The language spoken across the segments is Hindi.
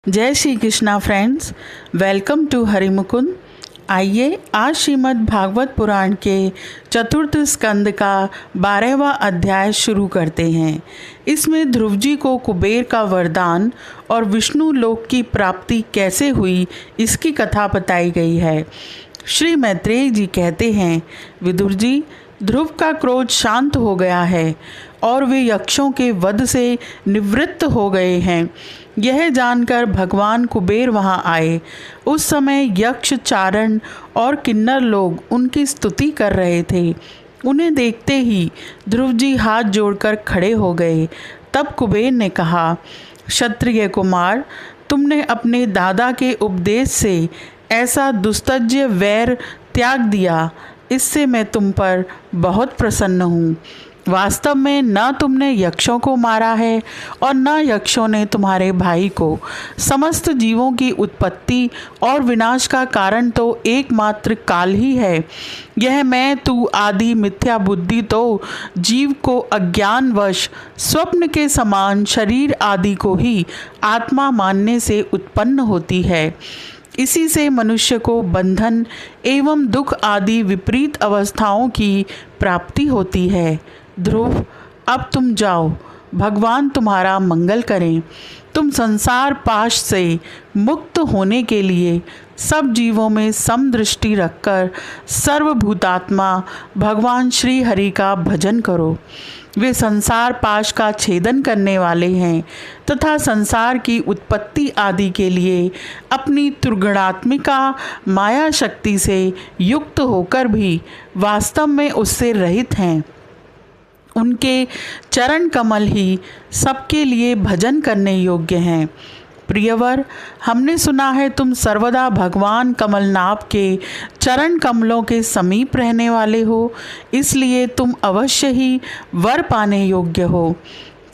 जय Shri Krishna friends, welcome to Harimukund. आइए आज श्रीमद् भागवत पुराण के चतुर्थ स्कंद का 12वां अध्याय शुरू करते हैं। इसमें ध्रुव जी को कुबेर का वरदान और विष्णु लोक की प्राप्ति कैसे हुई इसकी कथा बताई गई है। श्री मैत्रेय जी कहते हैं, विदुर जी, ध्रुव का क्रोध शांत हो गया है और वे यक्षों के वध से निवृत्त हो गए हैं। यह जानकर भगवान कुबेर वहां आए। उस समय यक्ष, चारण और किन्नर लोग उनकी स्तुति कर रहे थे। उन्हें देखते ही ध्रुव जी हाथ जोड़कर खड़े हो गए। तब कुबेर ने कहा, क्षत्रिय कुमार, तुमने अपने दादा के उपदेश से ऐसा दुस्तज्य वैर त्याग दिया, इससे मैं तुम पर बहुत प्रसन्न हूँ। वास्तव में न तुमने यक्षों को मारा है और न यक्षों ने तुम्हारे भाई को। समस्त जीवों की उत्पत्ति और विनाश का कारण तो एकमात्र काल ही है। यह मैं तू आदि मिथ्या बुद्धि तो जीव को अज्ञानवश स्वप्न के समान शरीर आदि को ही आत्मा मानने से उत्पन्न होती है। इसी से मनुष्य को बंधन एवं दुख आदि विपरीत अवस्थाओं की प्राप्ति होती है। ध्रुव, अब तुम जाओ, भगवान तुम्हारा मंगल करें। तुम संसार पाश से मुक्त होने के लिए सब जीवों में समदृष्टि रखकर सर्वभूतात्मा भगवान श्री हरि का भजन करो। वे संसार पाश का छेदन करने वाले हैं तथा संसार की उत्पत्ति आदि के लिए अपनी त्रिगुणात्मिका माया शक्ति से युक्त होकर भी वास्तव में उससे रहित हैं। उनके चरण कमल ही सबके लिए भजन करने योग्य हैं। प्रियवर, हमने सुना है तुम सर्वदा भगवान कमलनाभ के चरण कमलों के समीप रहने वाले हो, इसलिए तुम अवश्य ही वर पाने योग्य हो।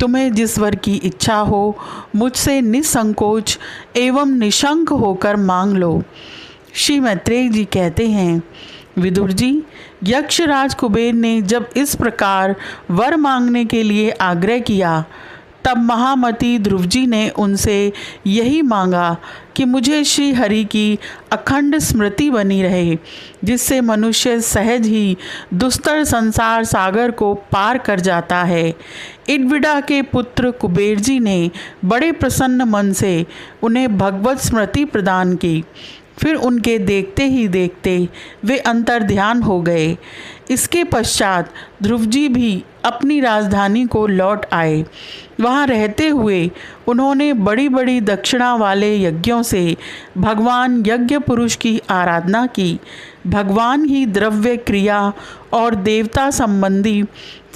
तुम्हें जिस वर की इच्छा हो मुझसे निसंकोच एवं निशंक होकर मांग लो। श्री मैत्रेय जी कहते हैं, विदुर जी, यक्षराज कुबेर ने जब इस प्रकार वर मांगने के लिए आग्रह किया, तब महामती ध्रुव जी ने उनसे यही मांगा कि मुझे श्री हरि की अखंड स्मृति बनी रहे, जिससे मनुष्य सहज ही दुस्तर संसार सागर को पार कर जाता है। इडविडा के पुत्र कुबेर जी ने बड़े प्रसन्न मन से उन्हें भगवत स्मृति प्रदान की। फिर उनके देखते ही देखते वे अंतर्ध्यान हो गए। इसके पश्चात ध्रुव जी भी अपनी राजधानी को लौट आए। वहाँ रहते हुए उन्होंने बड़ी बड़ी दक्षिणा वाले यज्ञों से भगवान यज्ञ पुरुष की आराधना की। भगवान ही द्रव्य, क्रिया और देवता संबंधी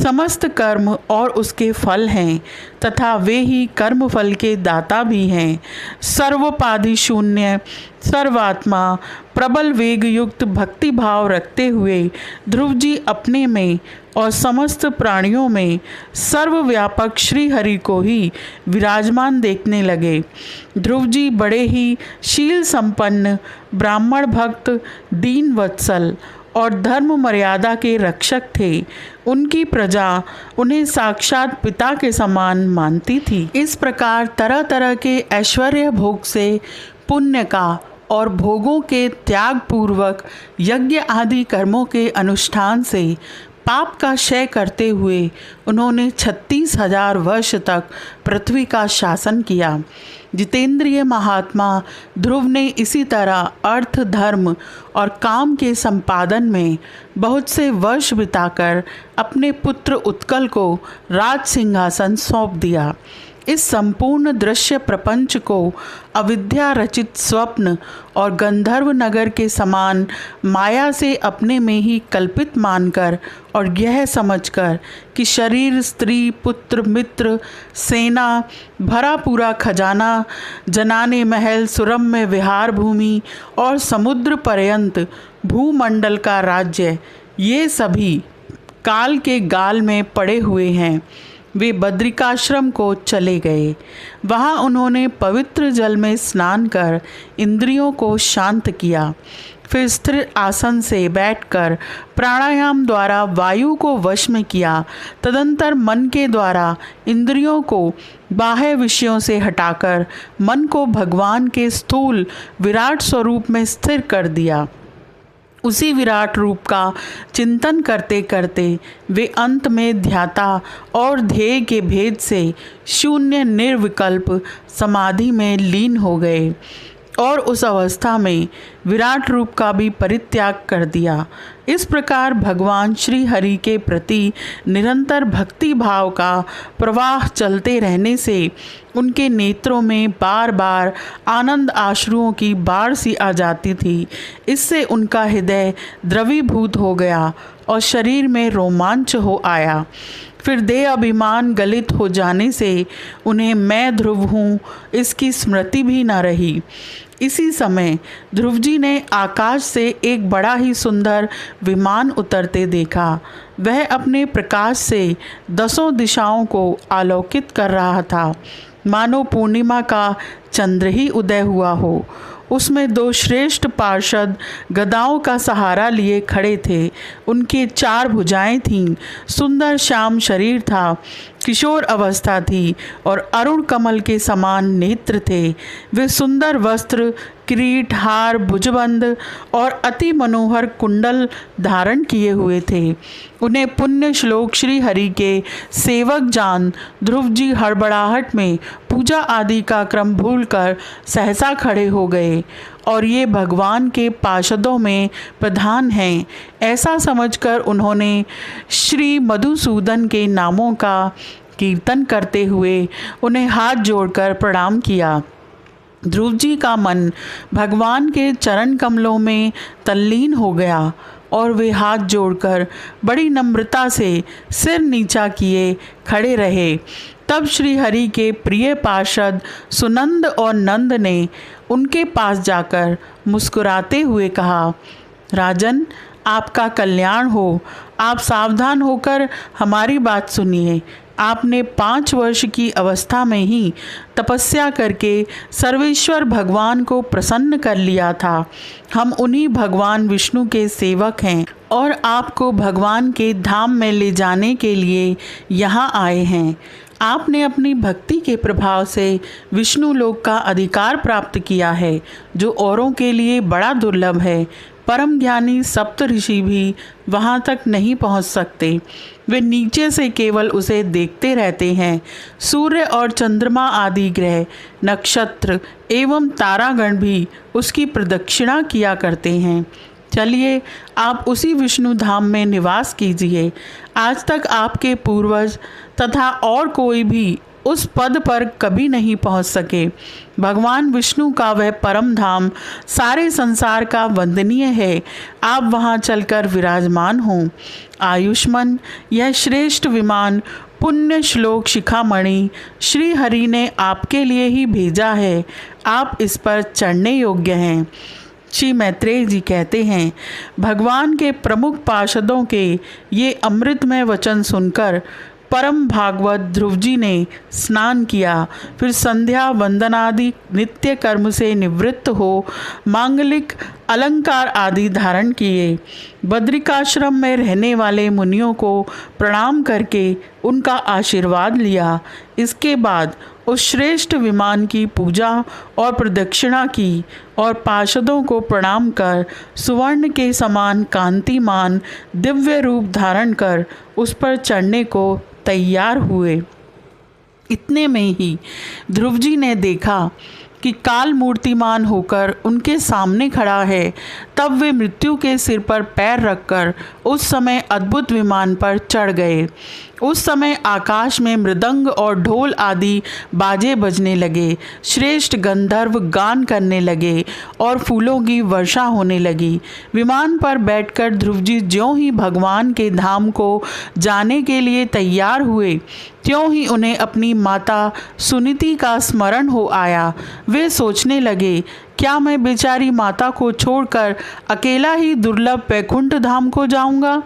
समस्त कर्म और उसके फल हैं तथा वे ही कर्म फल के दाता भी हैं। सर्वोपाधि शून्य सर्वात्मा प्रबल वेग युक्त भक्ति भाव रखते हुए ध्रुव जी अपने में और समस्त प्राणियों में सर्वव्यापक श्री हरि को ही विराजमान देखने लगे। ध्रुव जी बड़े ही शील संपन्न, ब्राह्मण भक्त, दीन वत्सल और धर्म मर्यादा के रक्षक थे। उनकी प्रजा उन्हें साक्षात पिता के समान मानती थी। इस प्रकार तरह तरह के ऐश्वर्य भोग से, पुण्य का और भोगों के त्याग पूर्वक यज्ञ आदि कर्मों के अनुष्ठान से पाप का क्षय करते हुए उन्होंने 36,000 वर्ष तक पृथ्वी का शासन किया। जितेंद्रिय महात्मा ध्रुव ने इसी तरह अर्थ, धर्म और काम के संपादन में बहुत से वर्ष बिताकर अपने पुत्र उत्कल को राज सिंहासन सौंप दिया। इस संपूर्ण दृश्य प्रपंच को अविद्या रचित स्वप्न और गंधर्व नगर के समान माया से अपने में ही कल्पित मानकर और यह समझकर कि शरीर, स्त्री, पुत्र, मित्र, सेना, भरा पूरा खजाना, जनाने महल, सुरम्य विहार भूमि और समुद्र पर्यंत भूमंडल का राज्य, ये सभी काल के गाल में पड़े हुए हैं। वे बद्रिकाश्रम को चले गए। वहाँ उन्होंने पवित्र जल में स्नान कर इंद्रियों को शांत किया। फिर स्थिर आसन से बैठकर प्राणायाम द्वारा वायु को वश में किया। तदंतर मन के द्वारा इंद्रियों को बाह्य विषयों से हटाकर मन को भगवान के स्थूल विराट स्वरूप में स्थिर कर दिया। उसी विराट रूप का चिंतन करते करते वे अंत में ध्याता और ध्येय के भेद से शून्य निर्विकल्प समाधि में लीन हो गए और उस अवस्था में विराट रूप का भी परित्याग कर दिया। इस प्रकार भगवान श्री हरि के प्रति निरंतर भक्ति भाव का प्रवाह चलते रहने से उनके नेत्रों में बार बार आनंद आश्रुओं की बाढ़ सी आ जाती थी। इससे उनका हृदय द्रवीभूत हो गया और शरीर में रोमांच हो आया। फिर देह अभिमान गलित हो जाने से उन्हें मैं ध्रुव हूँ इसकी स्मृति भी न रही। इसी समय ध्रुव जी ने आकाश से एक बड़ा ही सुंदर विमान उतरते देखा। वह अपने प्रकाश से 10 दिशाओं को आलोकित कर रहा था, मानो पूर्णिमा का चंद्र ही उदय हुआ हो। उसमें 2 श्रेष्ठ पार्षद गदाओं का सहारा लिए खड़े थे। उनकी 4 भुजाएं थीं, सुंदर श्याम शरीर था, किशोर अवस्था थी और अरुण कमल के समान नेत्र थे। वे सुंदर वस्त्र, किरीट, हार, भुजबंद और अति मनोहर कुंडल धारण किए हुए थे। उन्हें पुण्य श्लोक श्री हरि के सेवक जान ध्रुव जी हड़बड़ाहट में पूजा आदि का क्रम भूलकर सहसा खड़े हो गए और ये भगवान के पार्षदों में प्रधान हैं, ऐसा समझकर उन्होंने श्री मधुसूदन के नामों का कीर्तन करते हुए उन्हें हाथ जोड़कर प्रणाम किया। ध्रुव जी का मन भगवान के चरण कमलों में तल्लीन हो गया और वे हाथ जोड़कर बड़ी नम्रता से सिर नीचा किए खड़े रहे। तब श्री हरि के प्रिय पार्षद सुनंद और नंद ने उनके पास जाकर मुस्कुराते हुए कहा, राजन, आपका कल्याण हो। आप सावधान होकर हमारी बात सुनिए। आपने 5 वर्ष की अवस्था में ही तपस्या करके सर्वेश्वर भगवान को प्रसन्न कर लिया था। हम उन्हीं भगवान विष्णु के सेवक हैं और आपको भगवान के धाम में ले जाने के लिए यहाँ आए हैं। आपने अपनी भक्ति के प्रभाव से विष्णु लोक का अधिकार प्राप्त किया है, जो औरों के लिए बड़ा दुर्लभ है। परम ज्ञानी सप्त ऋषि भी वहाँ तक नहीं पहुँच सकते। वे नीचे से केवल उसे देखते रहते हैं। सूर्य और चंद्रमा आदि ग्रह, नक्षत्र एवं तारागण भी उसकी प्रदक्षिणा किया करते हैं। चलिए, आप उसी विष्णु धाम में निवास कीजिए। आज तक आपके पूर्वज तथा और कोई भी उस पद पर कभी नहीं पहुंच सके। भगवान विष्णु का वह परम धाम सारे संसार का वंदनीय है। आप वहां चलकर विराजमान हों। आयुष्मान, यह श्रेष्ठ विमान पुण्य श्लोक शिखामणि श्री हरि ने आपके लिए ही भेजा है। आप इस पर चढ़ने योग्य हैं। श्री मैत्रेय जी कहते हैं, भगवान के प्रमुख पार्षदों के ये अमृतमय वचन सुनकर परम भागवत ध्रुव जी ने स्नान किया। फिर संध्या वंदनादि नित्य कर्म से निवृत्त हो मांगलिक अलंकार आदि धारण किए। बद्रिकाश्रम में रहने वाले मुनियों को प्रणाम करके उनका आशीर्वाद लिया। इसके बाद उस श्रेष्ठ विमान की पूजा और प्रदक्षिणा की और पार्षदों को प्रणाम कर सुवर्ण के समान कांतिमान दिव्य रूप धारण कर उस पर चढ़ने को तैयार हुए। इतने में ही ध्रुव जी ने देखा कि काल मूर्तिमान होकर उनके सामने खड़ा है। तब वे मृत्यु के सिर पर पैर रखकर उस समय अद्भुत विमान पर चढ़ गए। उस समय आकाश में मृदंग और ढोल आदि बाजे बजने लगे। श्रेष्ठ गंधर्व गान करने लगे और फूलों की वर्षा होने लगी। विमान पर बैठकर ध्रुव जी ज्यों ही भगवान के धाम को जाने के लिए तैयार हुए, त्यों ही उन्हें अपनी माता सुनीति का स्मरण हो आया। वे सोचने लगे, क्या मैं बेचारी माता को छोड़कर अकेला ही दुर्लभ वैकुंठ धाम को जाऊंगा?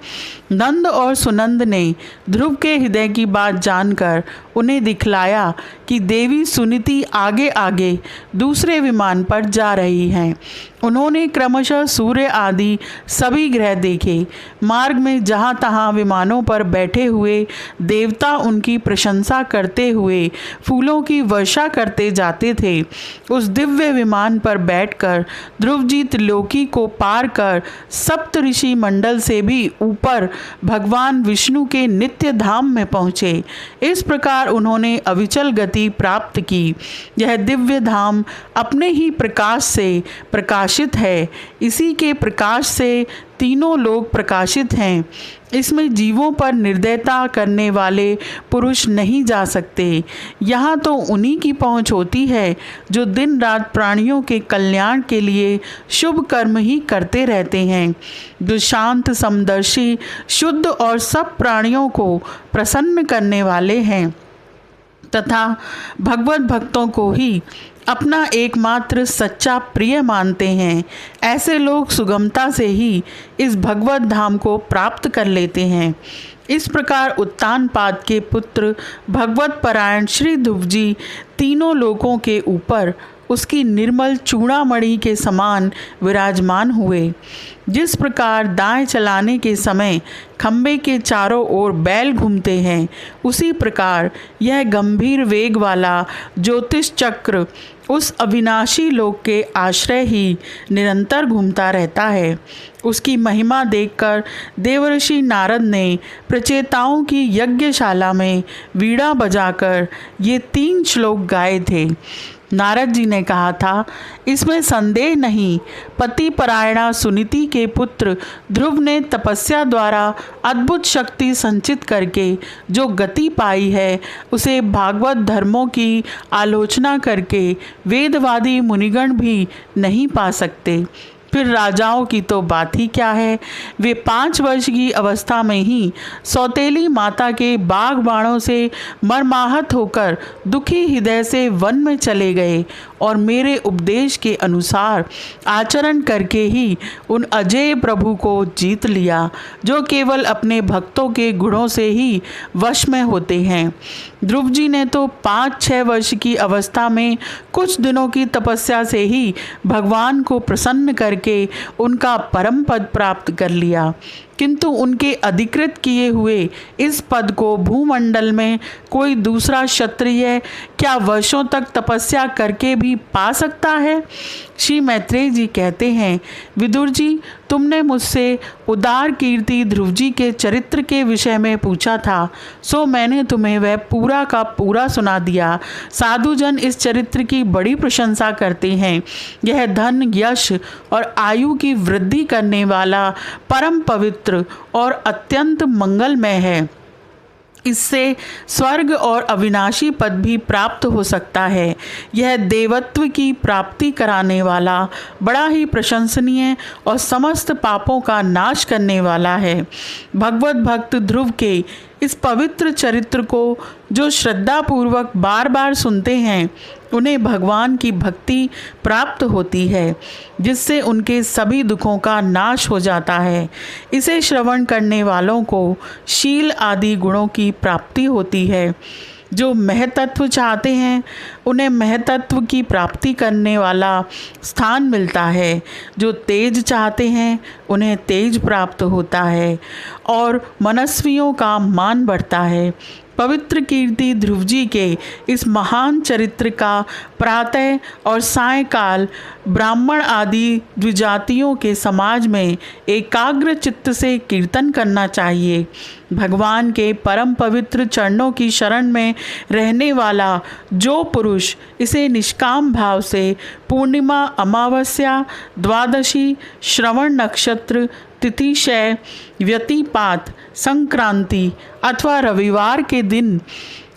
नंद और सुनंद ने ध्रुव के हृदय की बात जानकर उन्हें दिखलाया कि देवी सुनीति आगे आगे दूसरे विमान पर जा रही हैं। उन्होंने क्रमशः सूर्य आदि सभी ग्रह देखे। मार्ग में जहाँ तहाँ विमानों पर बैठे हुए देवता उनकी प्रशंसा करते हुए फूलों की वर्षा करते जाते थे। उस दिव्य विमान पर बैठकर ध्रुव जी त्रिलोकी को पार कर सप्त ऋषि मंडल से भी ऊपर भगवान विष्णु के नित्य धाम में पहुँचे। इस प्रकार उन्होंने अविचल गति प्राप्त की। यह दिव्य धाम अपने ही प्रकाश से प्रकाशित है। इसी के प्रकाश से तीनों लोग प्रकाशित हैं। इसमें जीवों पर निर्दयता करने वाले पुरुष नहीं जा सकते। यहाँ तो उन्हीं की पहुँच होती है जो दिन रात प्राणियों के कल्याण के लिए शुभ कर्म ही करते रहते हैं, जो शांत समदर्शी शुद्ध और सब प्राणियों को प्रसन्न करने वाले हैं तथा भगवत भक्तों को ही अपना एकमात्र सच्चा प्रिय मानते हैं। ऐसे लोग सुगमता से ही इस भगवत धाम को प्राप्त कर लेते हैं। इस प्रकार उत्तानपाद के पुत्र भगवत परायण श्री ध्रुव जी तीनों लोकों के ऊपर उसकी निर्मल चूड़ामणि के समान विराजमान हुए। जिस प्रकार दाएं चलाने के समय खम्भे के चारों ओर बैल घूमते हैं, उसी प्रकार यह गंभीर वेग वाला ज्योतिष चक्र उस अविनाशी लोक के आश्रय ही निरंतर घूमता रहता है। उसकी महिमा देखकर देवर्षि नारद ने प्रचेताओं की यज्ञशाला में वीणा बजाकर ये 3 श्लोक गाए थे। नारद जी ने कहा था, इसमें संदेह नहीं, पति परायणा सुनीति के पुत्र ध्रुव ने तपस्या द्वारा अद्भुत शक्ति संचित करके जो गति पाई है, उसे भागवत धर्मों की आलोचना करके वेदवादी मुनिगण भी नहीं पा सकते। फिर राजाओं की तो बात ही क्या है। वे 5 वर्ष की अवस्था में ही सौतेली माता के बाग बाणों से मर्माहत होकर दुखी हृदय से वन में चले गए और मेरे उपदेश के अनुसार आचरण करके ही उन अजय प्रभु को जीत लिया, जो केवल अपने भक्तों के गुणों से ही वश में होते हैं। ध्रुव जी ने तो 5-6 वर्ष की अवस्था में कुछ दिनों की तपस्या से ही भगवान को प्रसन्न करके उनका परम पद प्राप्त कर लिया, किंतु उनके अधिकृत किए हुए इस पद को भूमंडल में कोई दूसरा क्षत्रिय क्या वर्षों तक तपस्या करके भी पा सकता है। श्री मैत्रेय जी कहते हैं, विदुर जी, तुमने मुझसे उदार कीर्ति ध्रुव जी के चरित्र के विषय में पूछा था, सो मैंने तुम्हें वह पूरा का पूरा सुना दिया। साधुजन इस चरित्र की बड़ी प्रशंसा करते हैं। यह धन, यश और आयु की वृद्धि करने वाला परम पवित्र और अत्यंत मंगलमय है। इससे स्वर्ग और अविनाशी पद भी प्राप्त हो सकता है। यह देवत्व की प्राप्ति कराने वाला बड़ा ही प्रशंसनीय और समस्त पापों का नाश करने वाला है। भगवत भक्त ध्रुव के इस पवित्र चरित्र को जो श्रद्धापूर्वक बार बार सुनते हैं, उन्हें भगवान की भक्ति प्राप्त होती है, जिससे उनके सभी दुखों का नाश हो जाता है। इसे श्रवण करने वालों को शील आदि गुणों की प्राप्ति होती है। जो महतत्व चाहते हैं, उन्हें महतत्व की प्राप्ति करने वाला स्थान मिलता है। जो तेज चाहते हैं, उन्हें तेज प्राप्त होता है और मनस्वियों का मान बढ़ता है। पवित्र कीर्ति ध्रुव जी के इस महान चरित्र का प्रातः और सायंकाल ब्राह्मण आदि द्विजातियों के समाज में एकाग्र चित्त से कीर्तन करना चाहिए। भगवान के परम पवित्र चरणों की शरण में रहने वाला जो पुरुष इसे निष्काम भाव से पूर्णिमा, अमावस्या, द्वादशी, श्रवण नक्षत्र, तिथिशय, व्यतिपात, संक्रांति अथवा रविवार के दिन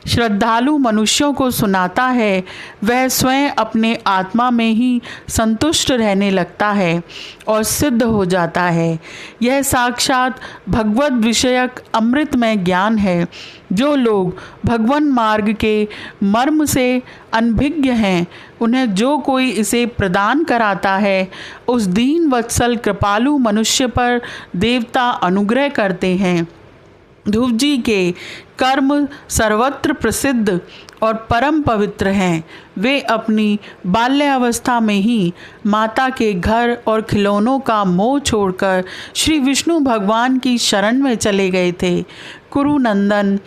श्रद्धालु मनुष्यों को सुनाता है वह स्वयं अपने आत्मा में ही संतुष्ट रहने लगता है और सिद्ध हो जाता है। यह साक्षात भगवत विषयक अमृतमय ज्ञान है। जो लोग भगवान मार्ग के मर्म से अनभिज्ञ हैं, उन्हें जो कोई इसे प्रदान कराता है, उस दीन वत्सल कृपालु मनुष्य पर देवता अनुग्रह करते हैं। ध्रुव जी के कर्म सर्वत्र प्रसिद्ध और परम पवित्र हैं। वे अपनी बाल्यावस्था में ही माता के घर और खिलौनों का मोह छोड़कर श्री विष्णु भगवान की शरण में चले गए थे। कुरुनंदन,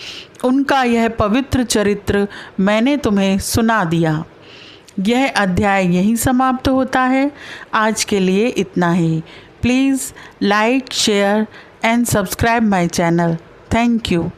उनका यह पवित्र चरित्र मैंने तुम्हें सुना दिया। यह अध्याय यहीं समाप्त होता है। आज के लिए इतना ही। Please like, share and subscribe my channel. Thank you.